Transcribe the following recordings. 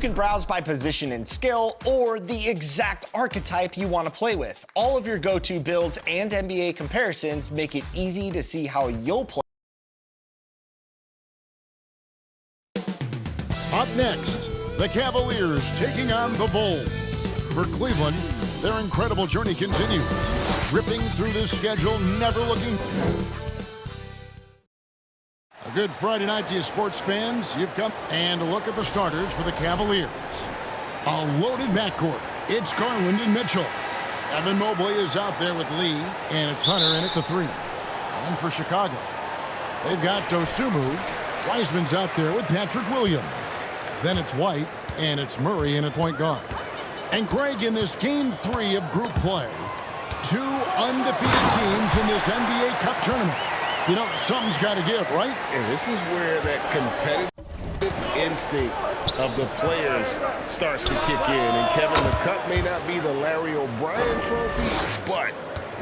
can browse by position and skill, or the exact archetype you want to play with. All of your go-to builds and NBA comparisons make it easy to see how you'll play. Up next, the Cavaliers taking on the Bulls. For Cleveland, their incredible journey continues, ripping through the schedule, never looking. A good Friday night to you sports fans. You've come and a look at the starters for the Cavaliers. A loaded backcourt. It's Garland and Mitchell. Evan Mobley is out there with Lee, and it's Hunter in at the 3. And for Chicago, they've got Dosunmu. Wiseman's out there with Patrick Williams. Then it's White, and it's Murray in at point guard. And Greg, in this Game 3 of group play, 2 undefeated teams in this NBA Cup tournament. You know, something's got to give, right? And this is where that competitive instinct of the players starts to kick in. And Kevin, the cup may not be the Larry O'Brien trophy, but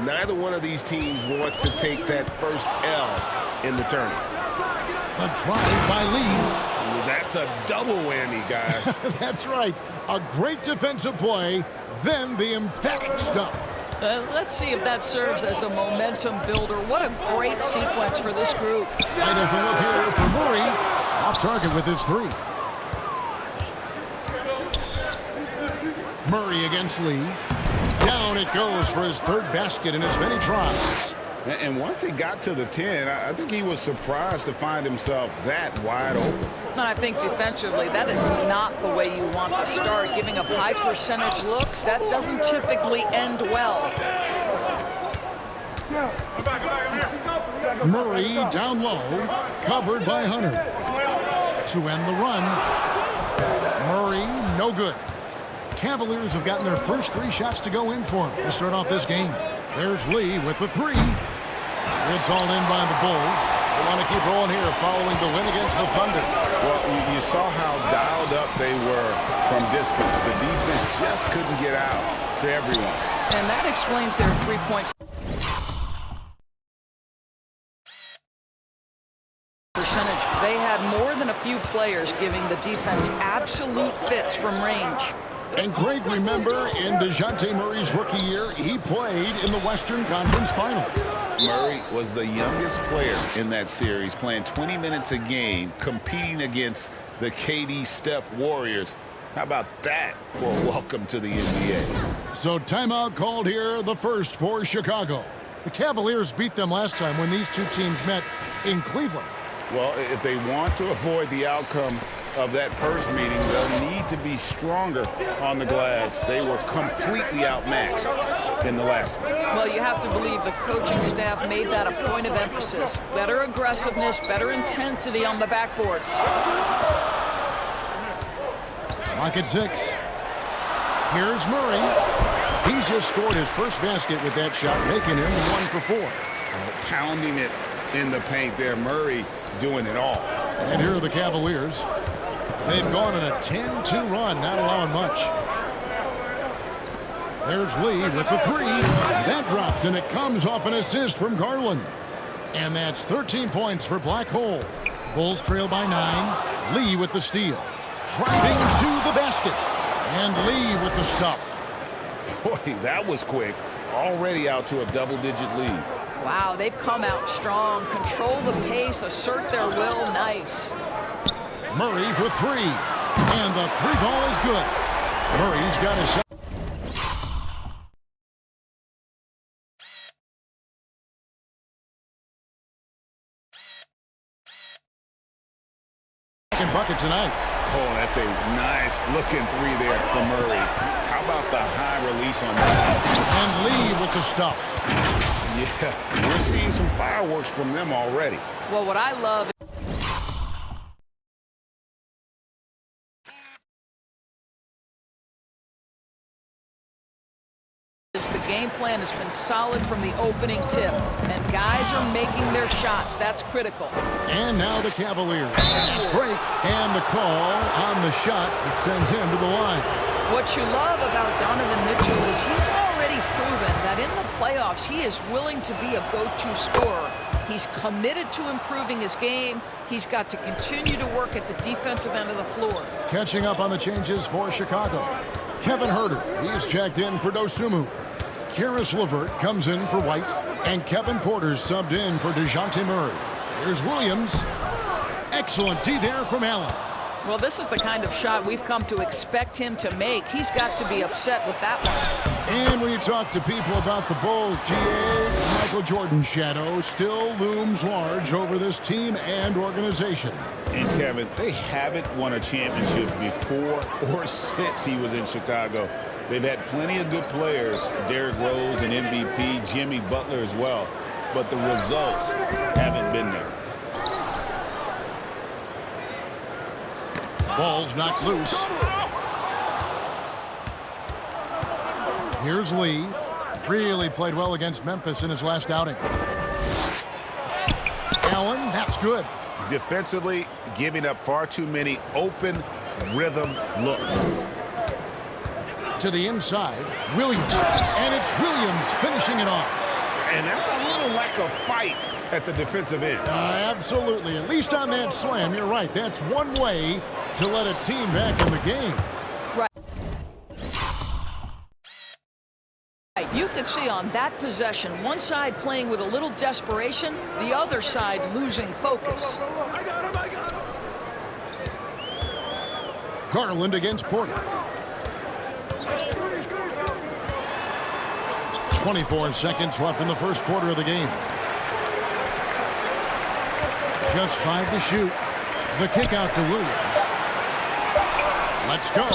neither one of these teams wants to take that first L in the tournament. The drive by Lee. That's a double whammy, guys. That's right. A great defensive play, then the emphatic stuff. Let's see if that serves as a momentum builder. What a great sequence for this group. Wide open look here for Murray. Off target with his 3. Murray against Lee. Down it goes for his 3rd basket in as many tries. And once he got to the 10, I think he was surprised to find himself that wide open. I think defensively, that is not the way you want to start. Giving up high percentage looks, that doesn't typically end well. Murray down low, covered by Hunter. To end the run, Murray, no good. Cavaliers have gotten their first 3 shots to go in for him to start off this game. There's Lee with the 3. It's all in by the Bulls. They want to keep rolling here following the win against the Thunder. Well, you saw how dialed up they were from distance. The defense just couldn't get out to everyone. And that explains their 3-point percentage. They had more than a few players giving the defense absolute fits from range. And Greg, remember, in DeJounte Murray's rookie year, he played in the Western Conference Finals. Murray was the youngest player in that series, playing 20 minutes a game, competing against the KD Steph Warriors. How about that for a welcome to the NBA? So timeout called here, the first for Chicago. The Cavaliers beat them last time when these 2 teams met in Cleveland. Well, if they want to avoid the outcome of that first meeting, they'll need to be stronger on the glass. They were completely outmatched in the last one. Well, you have to believe the coaching staff made that a point of emphasis. Better aggressiveness, better intensity on the backboards. Clock at 6. Here's Murray. He's just scored his first basket with that shot, making him 1 for 4. Pounding it in the paint there. Murray doing it all. And here are the Cavaliers. They've gone on a 10-2 run, not allowing much. There's Lee with the 3. That drops, and it comes off an assist from Garland. And that's 13 points for Black Hole. Bulls trail by 9. Lee with the steal. Driving to the basket. And Lee with the stuff. Boy, that was quick. Already out to a double-digit lead. Wow, they've come out strong. Control the pace, assert their will. Nice. Murray for 3. And the 3 ball is good. Murray's got his shot. Bucket tonight. Oh, that's a nice looking 3 there for Murray. How about the high release on that? And Lee with the stuff. Yeah, we're seeing some fireworks from them already. Well, what I love The game plan has been solid from the opening tip, and guys are making their shots. That's critical. And now the Cavaliers. Fast break, and the call on the shot that sends him to the line. What you love about Donovan Mitchell is he's already proven that in the playoffs he is willing to be a go-to scorer. He's committed to improving his game. He's got to continue to work at the defensive end of the floor. Catching up on the changes for Chicago. Kevin Huerter, he's checked in for Dosunmu. Karis LeVert comes in for White, and Kevin Porter's subbed in for DeJounte Murray. Here's Williams. Excellent D there from Allen. Well, this is the kind of shot we've come to expect him to make. He's got to be upset with that one. And when you talk to people about the Bulls, GA, Michael Jordan's shadow still looms large over this team and organization. And Kevin, they haven't won a championship before or since he was in Chicago. They've had plenty of good players, Derrick Rose and MVP, Jimmy Butler as well, but the results haven't been there. Ball's knocked loose. Here's Lee. Really played well against Memphis in his last outing. Allen, that's good. Defensively, giving up far too many open rhythm looks. To the inside, Williams. And it's Williams finishing it off. And that's a little lack of fight at the defensive end. Absolutely. At least on that slam, you're right. That's one way to let a team back in the game. Right. You could see on that possession, one side playing with a little desperation, the other side losing focus. Garland against Porter. 24 seconds left in the first quarter of the game. Just 5 to shoot. The kick out to Williams. Let's go.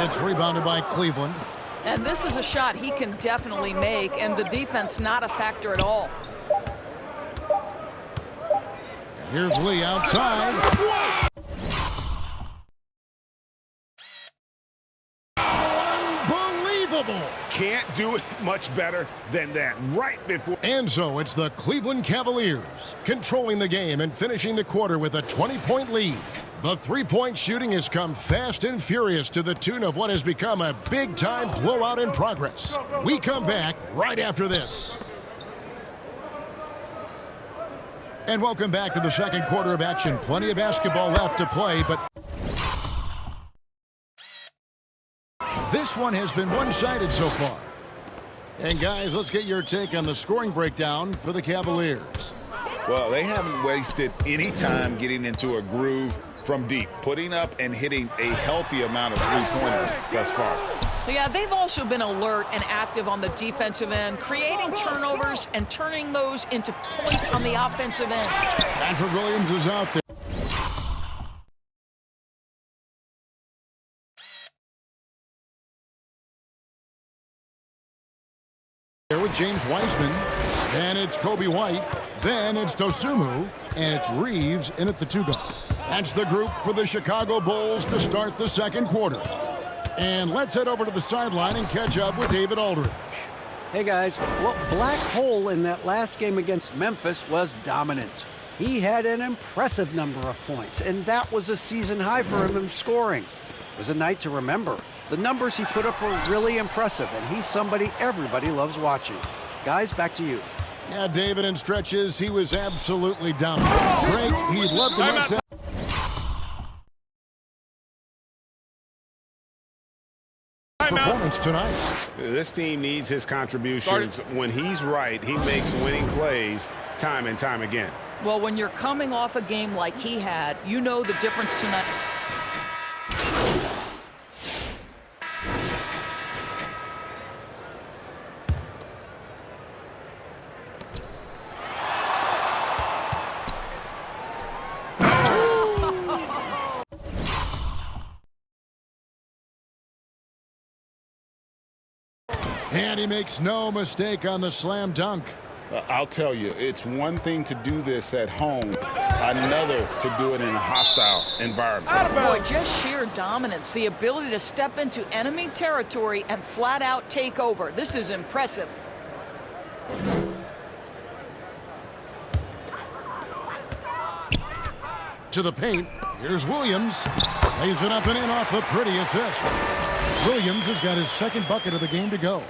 It's rebounded by Cleveland. And this is a shot he can definitely make, and the defense not a factor at all. And here's Lee outside. Unbelievable. Can't do it much better than that right before. And so it's the Cleveland Cavaliers controlling the game and finishing the quarter with a 20-point lead. The three-point shooting has come fast and furious to the tune of what has become a big-time blowout in progress. We come back right after this. And welcome back to the second quarter of action. Plenty of basketball left to play, but this one has been one-sided so far. And guys, let's get your take on the scoring breakdown for the Cavaliers. Well, they haven't wasted any time getting into a groove from deep, putting up and hitting a healthy amount of three-pointers thus far. Yeah, they've also been alert and active on the defensive end, creating turnovers and turning those into points on the offensive end. Patrick Williams is out there. With James Wiseman, then it's Kobe White, then it's Dosunmu, and it's Reeves in at the 2-guard. That's the group for the Chicago Bulls to start the second quarter. And let's head over to the sideline and catch up with David Aldridge. Hey guys, well, Black Hole in that last game against Memphis was dominant. He had an impressive number of points, and that was a season high for him in scoring. It was a night to remember. The numbers he put up were really impressive, and he's somebody everybody loves watching. Guys, back to you. Yeah, David, in stretches, he was absolutely dominant. Great, he'd love to match that performance tonight. This team needs his contributions. When he's right, he makes winning plays time and time again. Well, when you're coming off a game like he had, you know the difference tonight. And he makes no mistake on the slam dunk. I'll tell you, it's one thing to do this at home. another to do it in a hostile environment. Boy, just sheer dominance, the ability to step into enemy territory and flat out take over. This is impressive. To the paint. Here's Williams. Lays it up and in off the pretty assist. Williams has got his second bucket of the game to go.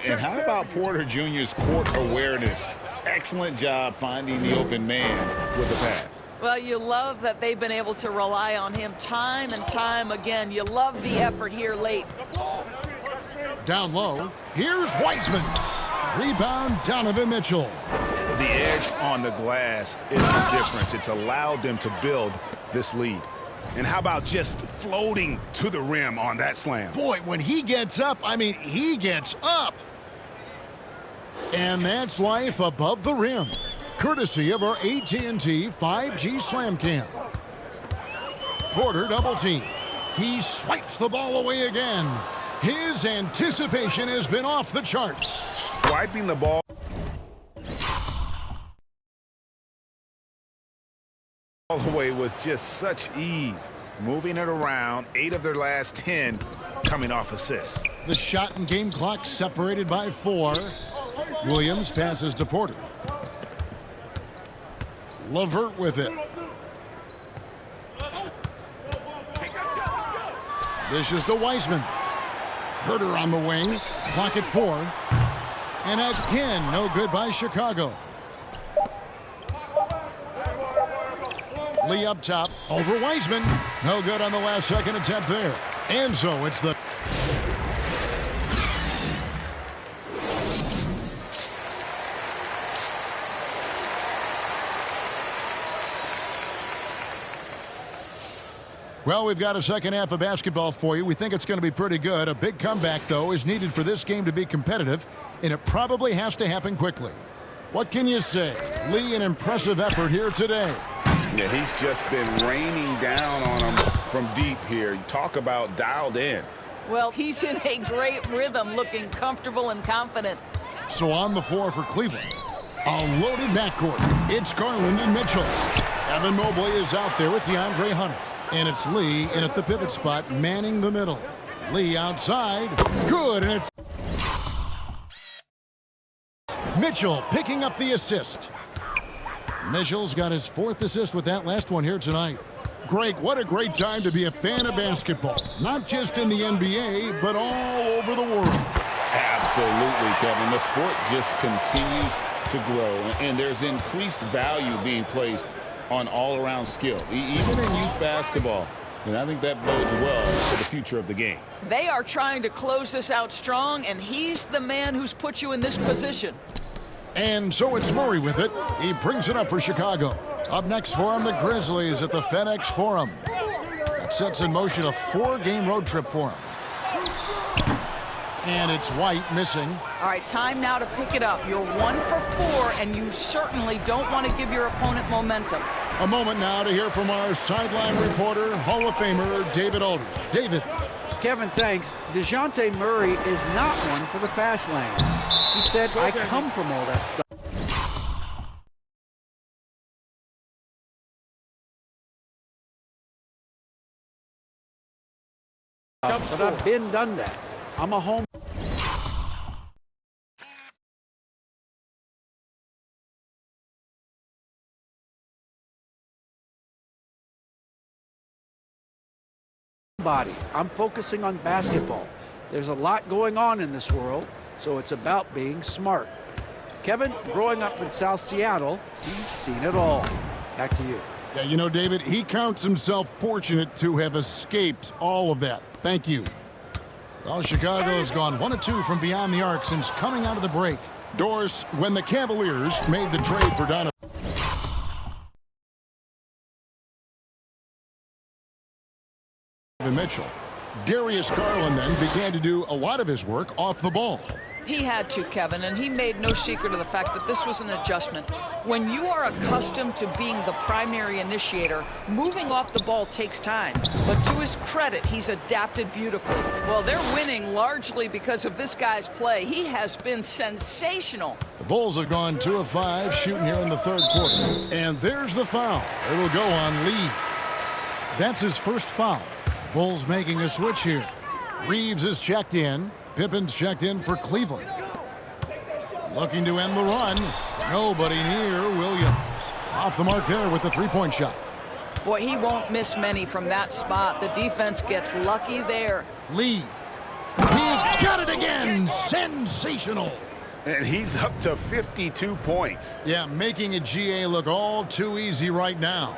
And how about Porter Jr.'s court awareness? Excellent job finding the open man with the pass. Well, you love that they've been able to rely on him time and time again. You love the effort here late. Down low. Here's Wiseman. Rebound, Donovan Mitchell. The edge on the glass is the difference. It's allowed them to build this lead. And how about just floating to the rim on that slam? Boy, when he gets up, I mean, he gets up. And that's life above the rim. Courtesy of our AT&T 5G Slam Cam. Porter double team. He swipes the ball away again. His anticipation has been off the charts. Swiping the ball Away with just such ease. Moving it around, 8 of their last 10 coming off assists. The shot and game clock separated by 4. Williams passes to Porter. LeVert with it. This is to Wiseman. Herter on the wing. Clock at 4. And again, no good by Chicago. Lee up top, over Wiseman. No good on the last second attempt there. And so it's the... Well, we've got a second half of basketball for you. We think it's going to be pretty good. A big comeback, though, is needed for this game to be competitive, and it probably has to happen quickly. What can you say? Lee, an impressive effort here today. Yeah, he's just been raining down on them from deep here. You talk about dialed in. Well, he's in a great rhythm, looking comfortable and confident. So on the floor for Cleveland, a loaded backcourt. It's Garland and Mitchell. Evan Mobley is out there with DeAndre Hunter. And it's Lee in at the pivot spot, manning the middle. Lee outside. Good, and it's Mitchell picking up the assist. Mitchell's got his 4th assist with that last one here tonight. Greg, what a great time to be a fan of basketball. Not just in the NBA, but all over the world. Absolutely, Kevin. The sport just continues to grow, and there's increased value being placed on all-around skill, even in youth basketball. And I think that bodes well for the future of the game. They are trying to close this out strong, and he's the man who's put you in this position. And so it's Murray with it. He brings it up for Chicago. Up next for him, the Grizzlies at the FedEx Forum. That sets in motion a 4-game road trip for him. And it's White missing. All right, time now to pick it up. You're 1 for 4, and you certainly don't want to give your opponent momentum. A moment now to hear from our sideline reporter, Hall of Famer David Aldridge. David. Kevin, thanks. DeJounte Murray is not one for the fast lane. He said, I come from all that stuff. But I've been done that. I'm a home. Body. I'm focusing on basketball. There's a lot going on in this world, so it's about being smart. Kevin, growing up in South Seattle, he's seen it all. Back to you. Yeah, you know, David, he counts himself fortunate to have escaped all of that. Thank you. Well, Chicago's gone 1-2 from beyond the arc since coming out of the break. Doris, when the Cavaliers made the trade for Donovan Mitchell, Darius Garland then began to do a lot of his work off the ball. He had to, Kevin, and he made no secret of the fact that this was an adjustment. When you are accustomed to being the primary initiator, moving off the ball takes time. But to his credit, he's adapted beautifully. Well, they're winning largely because of this guy's play. He has been sensational. The Bulls have gone 2 of 5 shooting here in the third quarter. And there's the foul. It'll go on Lee. That's his first foul. The Bulls making a switch here. Reeves is checked in. Pippen's checked in for Cleveland. Looking to end the run. Nobody near Williams. Off the mark there with the three-point shot. Boy, he won't miss many from that spot. The defense gets lucky there. Lee. He's got it again. Sensational. And he's up to 52 points. Yeah, making a GA look all too easy right now.